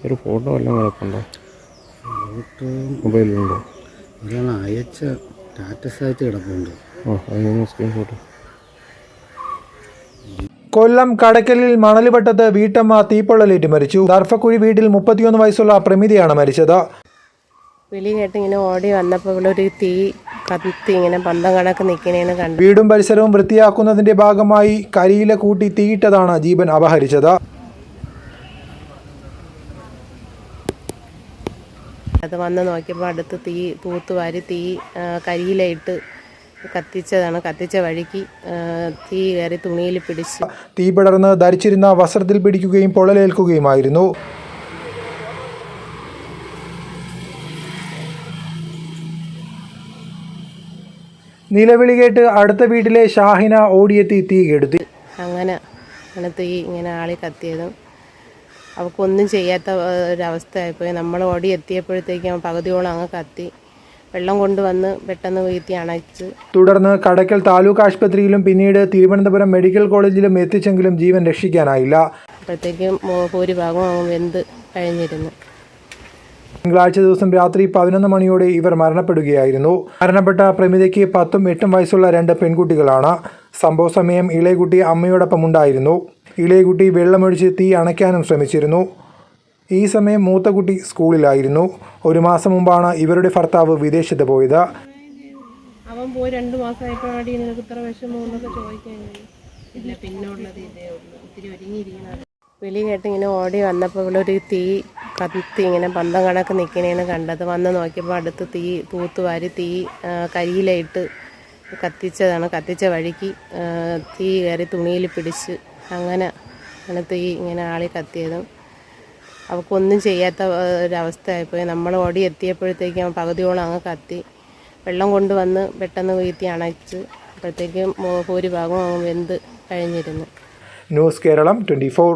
ഒരു ഫോട്ടോ എല്ലാം കിടപ്പുണ്ടോ? ഫോട്ടോ മൊബൈലിലുണ്ടോ? ഒരാൾ അയച്ച സ്റ്റാറ്റസായിട്ട് കിടപ്പുണ്ട്. അതിന് സ്ക്രീൻഷോട്ട്. കൊല്ലം കടയ്ക്കലിൽ മണലുവട്ടത്ത് വീട്ടമ്മ തീപ്പൊള്ളലേറ്റ് മരിച്ചു. ദർഭക്കുഴി വീട്ടിൽ 31 വയസ്സുള്ള പ്രമിതിയാണ് മരിച്ചത്. വിളി കേട്ട് ഇങ്ങനെ ഓടി വന്നപ്പോൾ ഇവിടെ ഒരു തീ കത്തി ഇങ്ങനെ പന്തം കണക്ക് നിൽക്കുന്നതിന് കണ്ടു. വീടും പരിസരവും വൃത്തിയാക്കുന്നതിന്റെ ഭാഗമായി കരിയില കൂട്ടി തീയിട്ടതാണ് ജീവൻ അപഹരിച്ചത്. അത് വന്ന് നോക്കിയപ്പോൾ അടുത്ത് തീ തൂത്തുവാരി തീ കരിയിലയിട്ട് കത്തിച്ചതാണ്. കത്തിച്ച വഴിക്ക് തീ കയറി തുണിയിൽ പിടിച്ച് തീ പടർന്ന് ധരിച്ചിരുന്ന വസ്ത്രത്തിൽ പിടിക്കുകയും പൊള്ളലേൽക്കുകയുമായിരുന്നു. നിലവിളി കേട്ട് അടുത്ത വീട്ടിലെ ഷാഹിന ഓടിയെത്തി തീ കെടുത്തി. അങ്ങനെ തീ ഇങ്ങനെ ആളി കത്തിയതും അവൾക്കൊന്നും ചെയ്യാത്ത ഒരവസ്ഥയായിപ്പോയി. നമ്മൾ ഓടി എത്തിയപ്പോഴത്തേക്കും പകുതിയോളം അങ്ങ് കത്തി. വെള്ളം കൊണ്ടുവന്ന് പെട്ടെന്ന് വീഴ്ത്തി അണച്ച്. തുടർന്ന് കടയ്ക്കൽ താലൂക്ക് ആശുപത്രിയിലും പിന്നീട് തിരുവനന്തപുരം മെഡിക്കൽ കോളേജിലും എത്തിച്ചെങ്കിലും ജീവൻ രക്ഷിക്കാനായില്ല. അപ്പോഴത്തേക്കും ഭൂരിഭാഗവും അങ്ങ് വെന്ത് കഴിഞ്ഞിരുന്നു. തിങ്കളാഴ്ച ദിവസം രാത്രി 11 മണിയോടെ ഇവർ മരണപ്പെടുകയായിരുന്നു. മരണപ്പെട്ട പ്രമിതയ്ക്ക് 10ഉം 8ഉം വയസ്സുള്ള 2 പെൺകുട്ടികളാണ്. സംഭവ സമയം ഇളയകുട്ടി അമ്മയോടൊപ്പം ഉണ്ടായിരുന്നു. ഇളയകുട്ടി വെള്ളമൊഴിച്ച് തീ അണയ്ക്കാനും ശ്രമിച്ചിരുന്നു. ഈ സമയം മൂത്ത കുട്ടി സ്കൂളിലായിരുന്നു. 1 മാസം മുമ്പാണ് ഇവരുടെ ഭർത്താവ് വിദേശത്ത് പോയത്. അവൻ പോയി 2 മാസമായപ്പോഴാണ് നിനക്ക് ഇത്ര വിഷമമെന്നൊക്കെ ചോദിക്കാൻ. ഇല്ല, പിന്നുള്ളത് ഇതേ ഉള്ളൂ. ഒത്തിരി ഒരുങ്ങിയിരിക്കുന്നത്. വിളി കേട്ട് ഇങ്ങനെ ഓടി വന്നപ്പോൾ ഇവിടെ ഒരു തീ കത്തി ഇങ്ങനെ പന്തം കണക്ക് നിൽക്കുന്നതിന് കണ്ടത്. വന്ന് നോക്കിയപ്പോൾ അടുത്ത് തീ തൂത്തുവാരി തീ കരിയിലയിട്ട് കത്തിച്ചതാണ്. കത്തിച്ച വഴിക്ക് തീ കയറി തുണിയിൽ പിടിച്ച് അങ്ങനെ തീ ഇങ്ങനെ ആളി കത്തിയതും അവൾക്കൊന്നും ചെയ്യാത്ത ഒരവസ്ഥയായിപ്പോയി. നമ്മൾ ഓടി എത്തിയപ്പോഴത്തേക്കും പകുതിയോളം അങ്ങ് കത്തി. വെള്ളം കൊണ്ടുവന്ന് പെട്ടെന്ന് വീഴ്ത്തി അണച്ച്. അപ്പോഴത്തേക്കും ഭൂരിഭാഗവും അങ്ങ് വെന്ത് കഴിഞ്ഞിരുന്നു. ന്യൂസ് കേരളം 24.